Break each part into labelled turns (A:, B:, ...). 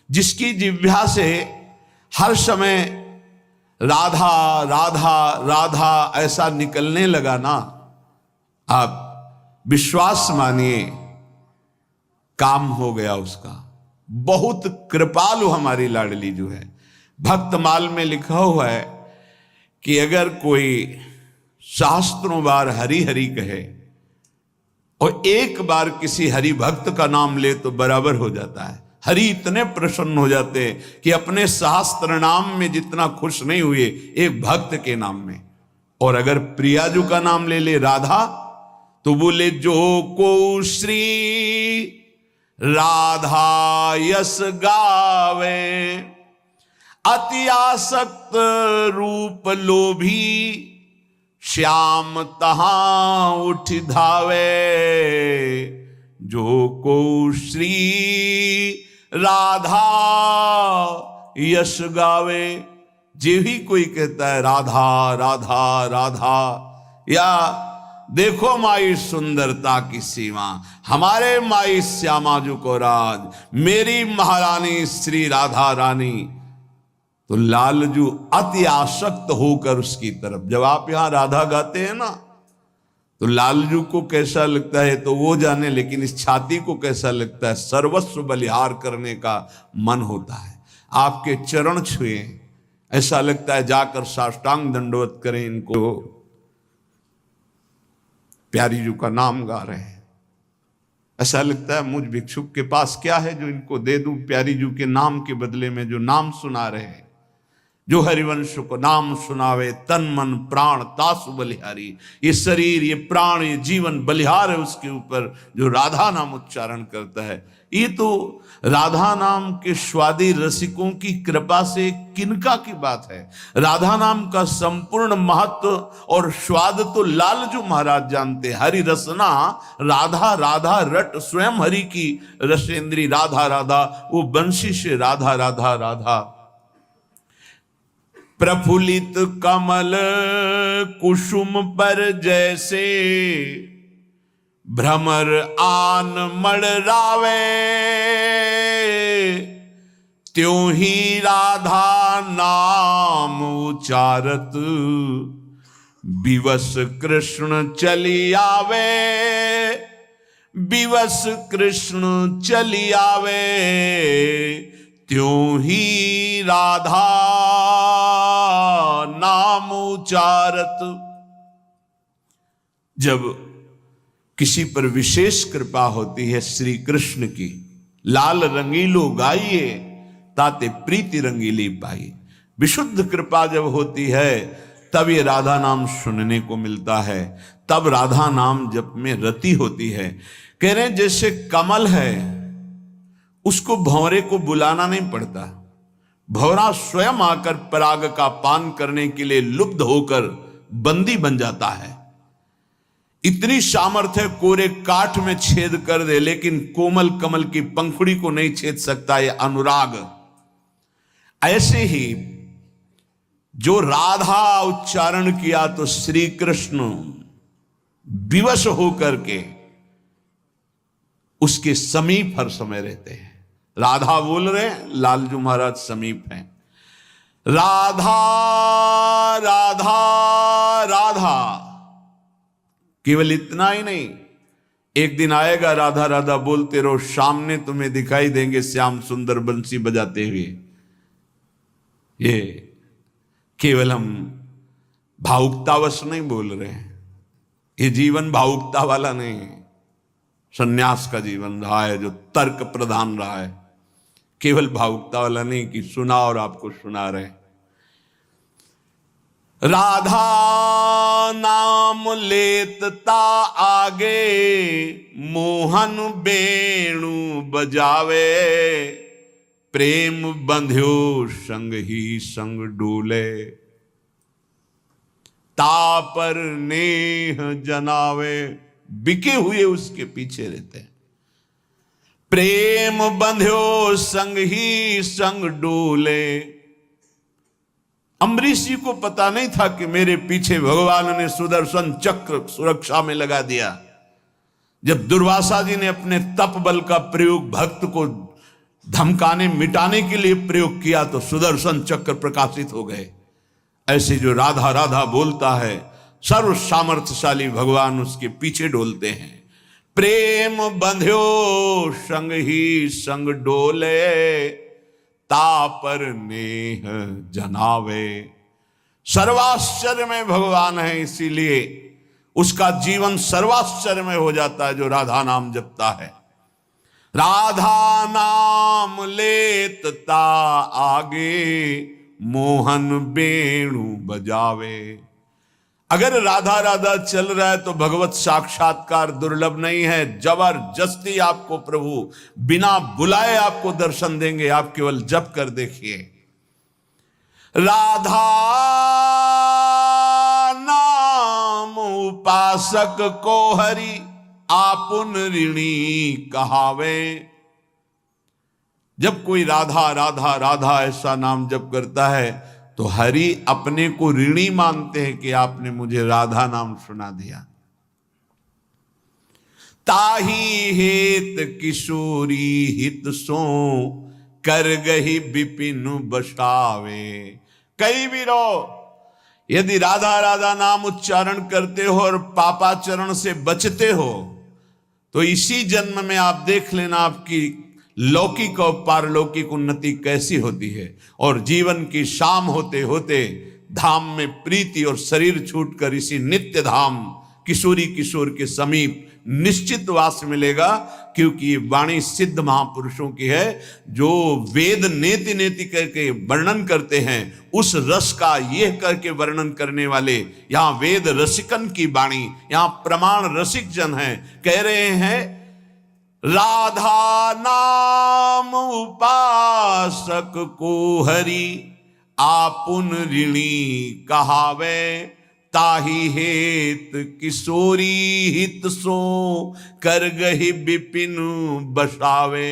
A: जिसकी जिह्वा से हर समय राधा राधा राधा ऐसा निकलने लगा ना, आप विश्वास मानिए काम हो गया उसका। बहुत कृपालु हमारी लाडली जो है। भक्तमाल में लिखा हुआ है कि अगर कोई सहस्त्रों बार हरि हरि कहे और एक बार किसी हरि भक्त का नाम ले तो बराबर हो जाता है। हरि इतने प्रसन्न हो जाते हैं कि अपने सहस्त्र नाम में जितना खुश नहीं हुए एक भक्त के नाम में। और अगर प्रियाजू का नाम ले ले राधा, तो बोले जो को श्री राधा यस गावे, अति आसक्त रूप लोभी, श्याम तहां उठ धावे। जो को श्री राधा यश गावे, जे ही कोई कहता है राधा राधा राधा, या देखो माई सुंदरता की सीमा, हमारे माई श्यामाजू को राज, मेरी महारानी श्री राधा रानी, तो लालजू अति आसक्त होकर उसकी तरफ। जब आप यहां राधा गाते हैं ना, तो लालजू को कैसा लगता है तो वो जाने, लेकिन इस छाती को कैसा लगता है, सर्वस्व बलिहार करने का मन होता है। आपके चरण छुए, ऐसा लगता है जाकर साष्टांग दंडवत करें इनको। प्यारी जू का नाम गा रहे हैं, ऐसा लगता है मुझ भिक्षुक के पास क्या है जो इनको दे दूं। प्यारी जू के नाम के बदले में जो नाम सुना रहे हैं, जो हरिवंश को नाम सुनावे, तन मन प्राण तासु बलिहारी। ये शरीर, ये प्राण, ये जीवन बलिहार है उसके ऊपर जो राधा नाम उच्चारण करता है। ये तो राधा नाम के स्वादी रसिकों की कृपा से किनका की बात है। राधा नाम का संपूर्ण महत्व और स्वाद तो लालजू महाराज जानते। हरि रसना राधा राधा रट, स्वयं हरि की रसेंद्री राधा राधा, वो बंशी से राधा राधा राधा। प्रफुल्लित कमल कुसुम पर जैसे, भ्रमर आन मड़रावे, त्यों ही राधा नाम उचारत, विवश कृष्ण चली आवे, विवश कृष्ण चली आवे, त्यों ही राधा नाम उचारत। जब किसी पर विशेष कृपा होती है श्री कृष्ण की, लाल रंगीलो गाइए ताते प्रीति रंगीली पाई। विशुद्ध कृपा जब होती है तब ये राधा नाम सुनने को मिलता है, तब राधा नाम जप में रति होती है। कह रहे जैसे कमल है, उसको भंवरे को बुलाना नहीं पड़ता, भंवरा स्वयं आकर पराग का पान करने के लिए लुब्ध होकर बंदी बन जाता है। इतनी सामर्थ्य कोरे काठ में छेद कर दे, लेकिन कोमल कमल की पंखुड़ी को नहीं छेद सकता ये अनुराग। ऐसे ही जो राधा उच्चारण किया तो श्री कृष्ण विवश होकर के उसके समीप हर समय रहते हैं। राधा बोल रहे हैं, लालजू महाराज समीप हैं। राधा राधा राधा, केवल इतना ही नहीं, एक दिन आएगा राधा राधा बोलते रहो, सामने तुम्हें दिखाई देंगे श्याम सुंदर बंसी बजाते हुए। ये केवल हम भावुकतावश नहीं बोल रहे हैं, ये जीवन भावुकता वाला नहीं है, सन्यास का जीवन रहा है जो तर्क प्रधान रहा है। केवल भावुकता वाला नहीं कि सुना और आपको सुना रहे। राधा नाम लेतता आगे, मोहन बेणु बजावे, प्रेम बंध्यो संग ही संग डूले, तापर नेह जनावे। बिके हुए उसके पीछे रहते हैं। प्रेम बंध्यो संग ही संग डोले। अम्बरीश जी को पता नहीं था कि मेरे पीछे भगवान ने सुदर्शन चक्र सुरक्षा में लगा दिया। जब दुर्वासा जी ने अपने तप बल का प्रयोग भक्त को धमकाने मिटाने के लिए प्रयोग किया तो सुदर्शन चक्र प्रकाशित हो गए। ऐसे जो राधा राधा बोलता है, सर्व सामर्थ्यशाली भगवान उसके पीछे डोलते हैं। प्रेम बंध्यो संग ही संग डोले, तापर नेह जनावे। सर्वाश्चर्य में भगवान है, इसीलिए उसका जीवन सर्वाश्चर्य में हो जाता है जो राधा नाम जपता है। राधा नाम लेता आगे, मोहन वेणु बजावे। अगर राधा राधा चल रहा है तो भगवत साक्षात्कार दुर्लभ नहीं है। जबरदस्ती आपको प्रभु बिना बुलाए आपको दर्शन देंगे। आप केवल जप कर देखिए। राधा नाम उपासक को हरि, आपुन ऋणी कहावे। जब कोई राधा राधा राधा ऐसा नाम जप करता है तो हरि अपने को ऋणी मानते हैं कि आपने मुझे राधा नाम सुना दिया। ताही हेत किशोरी हित सो, कर गही विपिन बसावे। कई भी रहो, यदि राधा राधा नाम उच्चारण करते हो और पापाचरण से बचते हो तो इसी जन्म में आप देख लेना आपकी लौकिक और पारलौकिक उन्नति कैसी होती है। और जीवन की शाम होते होते धाम में प्रीति और शरीर छूटकर इसी नित्य धाम किशोरी किशोर के समीप निश्चित वास मिलेगा। क्योंकि ये वाणी सिद्ध महापुरुषों की है जो वेद नेति नेति करके वर्णन करते हैं। उस रस का यह करके वर्णन करने वाले यहां वेद रसिकन की वाणी, यहां प्रमाण रसिक जन हैं। कह रहे हैं राधा नाम उपासक को हरि, आपुन ऋणी कहावे। ताही हेत किशोरी हित सो, कर गही विपिन बसावे।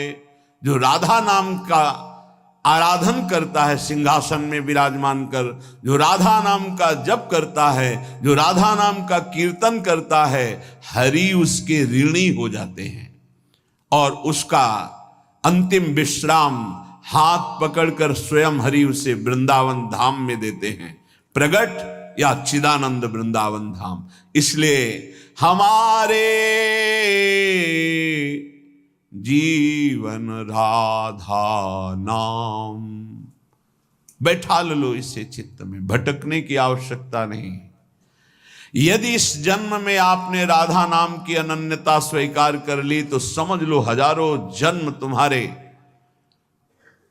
A: जो राधा नाम का आराधन करता है सिंहासन में विराजमान कर, जो राधा नाम का जप करता है, जो राधा नाम का कीर्तन करता है, हरि उसके ऋणी हो जाते हैं और उसका अंतिम विश्राम हाथ पकड़कर स्वयं हरि उसे वृंदावन धाम में देते हैं, प्रगट या चिदानंद वृंदावन धाम। इसलिए हमारे जीवन राधा नाम, बैठा लो इसे चित्त में, भटकने की आवश्यकता नहीं। यदि इस जन्म में आपने राधा नाम की अनन्यता स्वीकार कर ली तो समझ लो हजारों जन्म तुम्हारे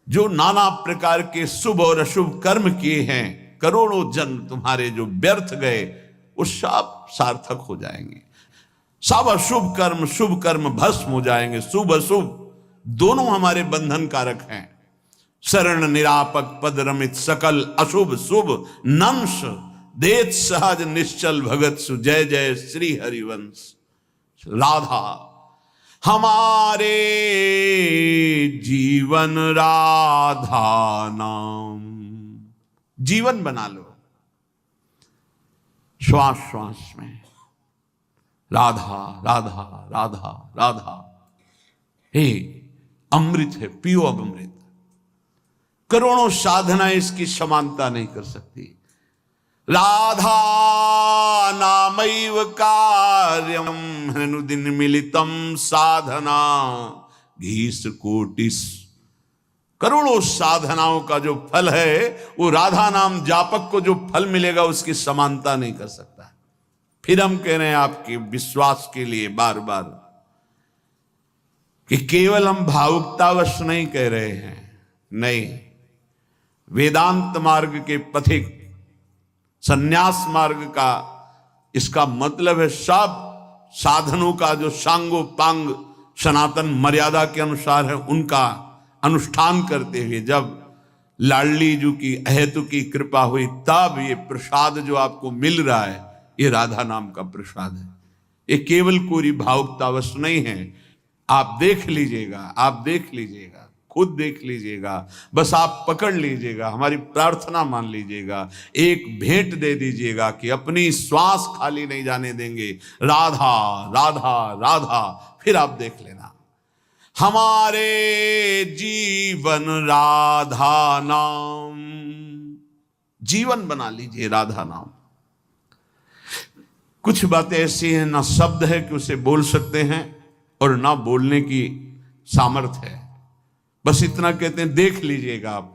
A: जो नाना प्रकार के शुभ और अशुभ कर्म किए हैं, करोड़ों जन्म तुम्हारे जो व्यर्थ गए, वो सब सार्थक हो जाएंगे। सब अशुभ कर्म शुभ कर्म भस्म हो जाएंगे। शुभ अशुभ दोनों हमारे बंधन कारक हैं। शरण निरापक पद रमित सकल अशुभ शुभ नंश, देत सहज निश्चल भगत सु, जय जय श्री हरिवंश। राधा हमारे जीवन राधा नाम, जीवन बना लो श्वास श्वास में राधा राधा राधा राधा। हे अमृत है, पियो अब अमृत। करोड़ों साधना इसकी समानता नहीं कर सकती। राधा नामैव कार्यम हनुदिन मिलितम साधना घीस कोटिस। करोड़ों साधनाओं का जो फल है वो राधा नाम जापक को जो फल मिलेगा उसकी समानता नहीं कर सकता। फिर हम कह रहे हैं आपके विश्वास के लिए बार बार कि केवल हम भावुकतावश नहीं कह रहे हैं, नहीं, वेदांत मार्ग के पथिक, संन्यास मार्ग का इसका मतलब है सब साधनों का जो सांगो पांग सनातन मर्यादा के अनुसार है उनका अनुष्ठान करते हुए जब लाडली जी की अहेतु की कृपा हुई तब ये प्रसाद जो आपको मिल रहा है ये राधा नाम का प्रसाद है। ये केवल कोई भावुकतावश नहीं है। आप देख लीजिएगा, आप देख लीजिएगा, खुद देख लीजिएगा, बस आप पकड़ लीजिएगा, हमारी प्रार्थना मान लीजिएगा, एक भेंट दे दीजिएगा कि अपनी श्वास खाली नहीं जाने देंगे। राधा राधा राधा, फिर आप देख लेना। हमारे जीवन राधा नाम। जीवन बना लीजिए राधा नाम। कुछ बातें ऐसी हैं, ना शब्द है कि उसे बोल सकते हैं और ना बोलने की सामर्थ्य है। बस इतना कहते हैं, देख लीजिएगा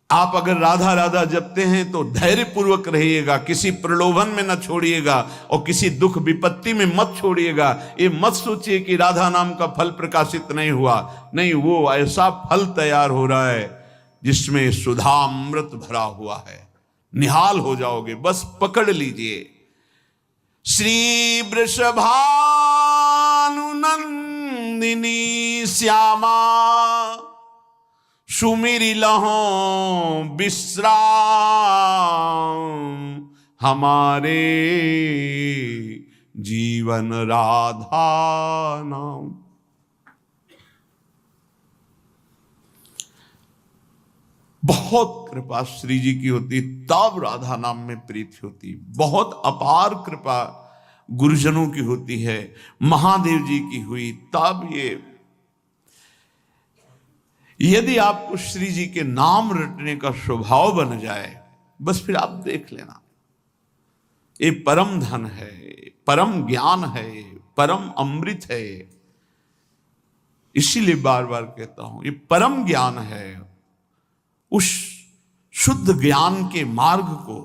A: आप अगर राधा राधा जपते हैं तो धैर्य पूर्वक रहिएगा, किसी प्रलोभन में न छोड़िएगा और किसी दुख विपत्ति में मत छोड़िएगा। ये मत सोचिए कि राधा नाम का फल प्रकाशित नहीं हुआ, नहीं, वो ऐसा फल तैयार हो रहा है जिसमें सुधामृत भरा हुआ है। निहाल हो जाओगे, बस पकड़ लीजिए। श्री वृषभानुनंदिनी श्यामा सुमिरि लहो विश्राम हमारे जीवन राधा नाम। बहुत कृपा श्री जी की होती तब राधा नाम में प्रीति होती। बहुत अपार कृपा गुरुजनों की होती है, महादेव जी की हुई तब ये। यदि आपको श्री जी के नाम रटने का स्वभाव बन जाए, बस फिर आप देख लेना, ये परम धन है, परम ज्ञान है, परम अमृत है। इसीलिए बार बार कहता हूं, ये परम ज्ञान है। उस शुद्ध ज्ञान के मार्ग को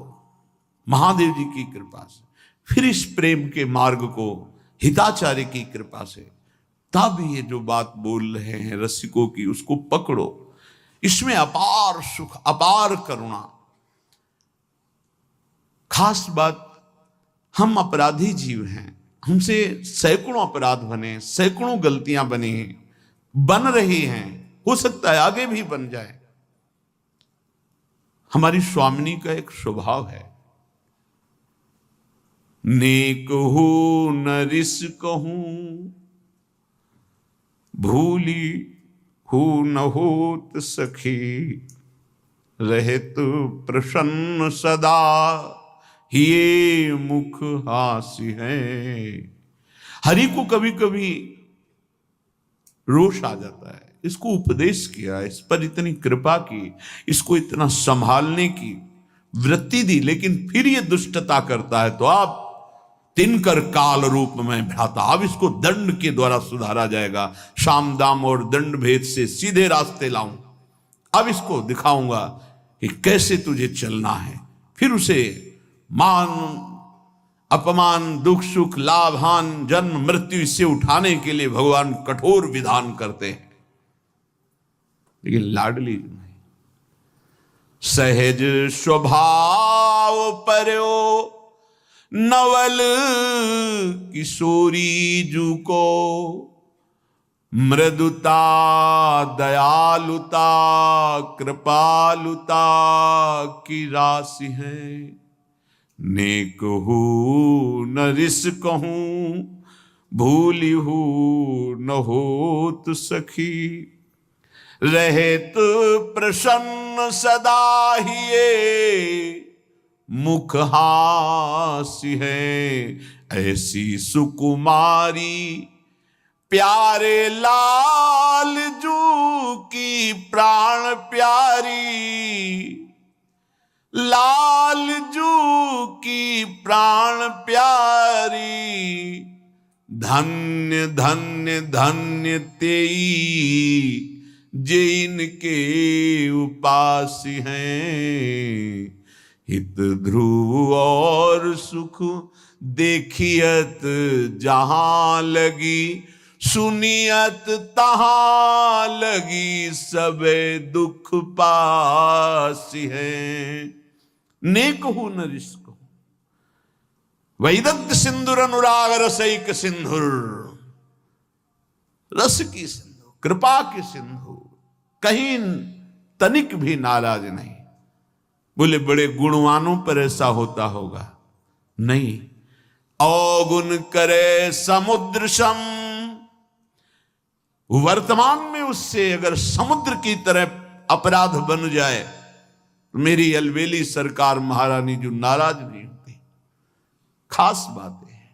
A: महादेव जी की कृपा से, फिर इस प्रेम के मार्ग को हिताचार्य की कृपा से, तब ये जो बात बोल रहे हैं रसिकों की, उसको पकड़ो। इसमें अपार सुख, अपार करुणा। खास बात, हम अपराधी जीव हैं, हमसे सैकड़ों अपराध बने, सैकड़ों गलतियां बनी हैं, बन रही हैं, हो सकता है आगे भी बन जाए। हमारी स्वामिनी का एक स्वभाव है, नेक हो न रिस कहूं भूली हो न होत सखी, रहे तो प्रसन्न सदा ये मुख हास्य है। हरि को कभी कभी रोष आ जाता है, इसको उपदेश किया, इस पर इतनी कृपा की, इसको इतना संभालने की वृत्ति दी, लेकिन फिर ये दुष्टता करता है तो आप तिनकर काल रूप में भ्राता, अब इसको दंड के द्वारा सुधारा जाएगा। शाम दाम और दंड भेद से सीधे रास्ते लाऊं, अब इसको दिखाऊंगा कि कैसे तुझे चलना है। फिर उसे मान अपमान, दुख सुख, लाभ हान, जन्म मृत्यु, इससे उठाने के लिए भगवान कठोर विधान करते हैं। लेकिन लाडली नहीं, सहज स्वभाव पर्यो नवल किशोरी जू को, मृदुता दयालुता कृपालुता की राशि है। नेक हूँ न रिस कहूँ भूली हूँ न होत सखी, रहेत प्रसन्न सदा हिये मुख हास्य है। ऐसी सुकुमारी प्यारे लाल जू की प्राण प्यारी, लाल जू की प्राण प्यारी, धन्य धन्य धन्य तेई जे इनके उपासी हैं। हित ध्रुव और सुख देखियत जहां लगी, सुनियत तहां लगी, सबे दुख पासी है। नेक हूं न रिस कहूं, वैदग्ध सिंधुर अनुराग रसैक सिंधुर, रस की सिंधु, कृपा की सिंधु, कहीं तनिक भी नाराज नहीं। बोले बड़े गुणवानों पर ऐसा होता होगा, नहीं। अवगुण करे समुद्र सम, वर्तमान में उससे अगर समुद्र की तरह अपराध बन जाए तो मेरी अलवेली सरकार महारानी जो नाराज नहीं होती। खास बात है,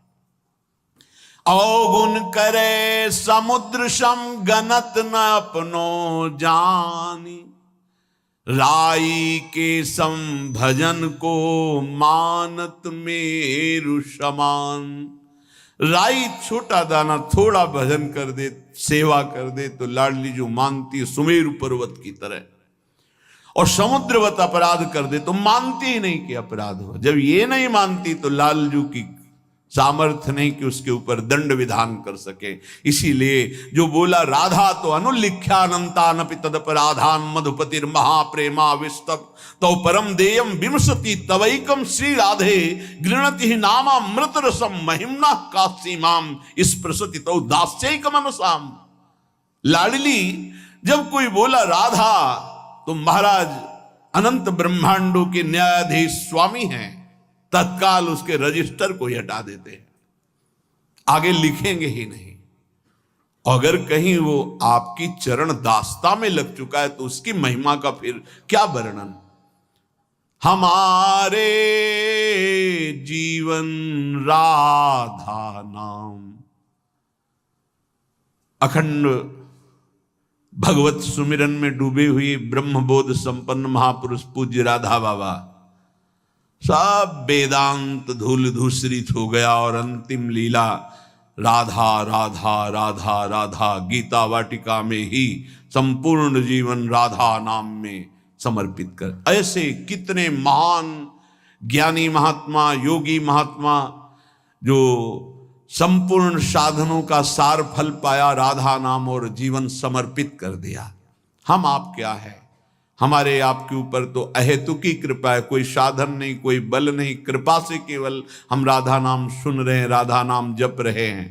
A: अवगुण करे समुद्र सम गनत न अपनो जानी, राई के सम भजन को मानत मेरु समान। राई छोटा दाना थोड़ा भजन कर दे, सेवा कर दे तो लाडली जो मानती है सुमेरु पर्वत की तरह, और समुद्रवत अपराध कर दे तो मानती ही नहीं कि अपराध हो। जब ये नहीं मानती तो लालजू की सामर्थ्य नहीं कि उसके ऊपर दंड विधान कर सके। इसीलिए जो बोला राधा तो अनुलिख्यानंतानपि तदपराधान मधुपतिर महाप्रेमा विस्तव तो परम देयम विमसति तवैकम श्री राधे गृणति ही नामा मृत रसम महिमना कासीमाम स्पृशति तो दास्यैकम अनुसाम। लाडली जब कोई बोला राधा तो महाराज अनंत ब्रह्मांडों के न्यायाधीश स्वामी हैं, तत्काल उसके रजिस्टर को ही हटा देते हैं, आगे लिखेंगे ही नहीं। अगर कहीं वो आपकी चरण दास्ता में लग चुका है तो उसकी महिमा का फिर क्या वर्णन। हमारे जीवन राधा नाम। अखंड भगवत सुमिरन में डूबे हुए ब्रह्मबोध संपन्न महापुरुष पूज्य राधा बाबा सब वेदांत धूल धूसरित हो गया और अंतिम लीला राधा राधा राधा राधा गीता वाटिका में ही संपूर्ण जीवन राधा नाम में समर्पित कर। ऐसे कितने महान ज्ञानी महात्मा योगी महात्मा जो संपूर्ण साधनों का सार फल पाया, राधा नाम और जीवन समर्पित कर दिया। हम आप क्या है, हमारे आपके ऊपर तो अहेतुकी कृपा है, कोई साधन नहीं, कोई बल नहीं, कृपा से केवल हम राधा नाम सुन रहे हैं, राधा नाम जप रहे हैं।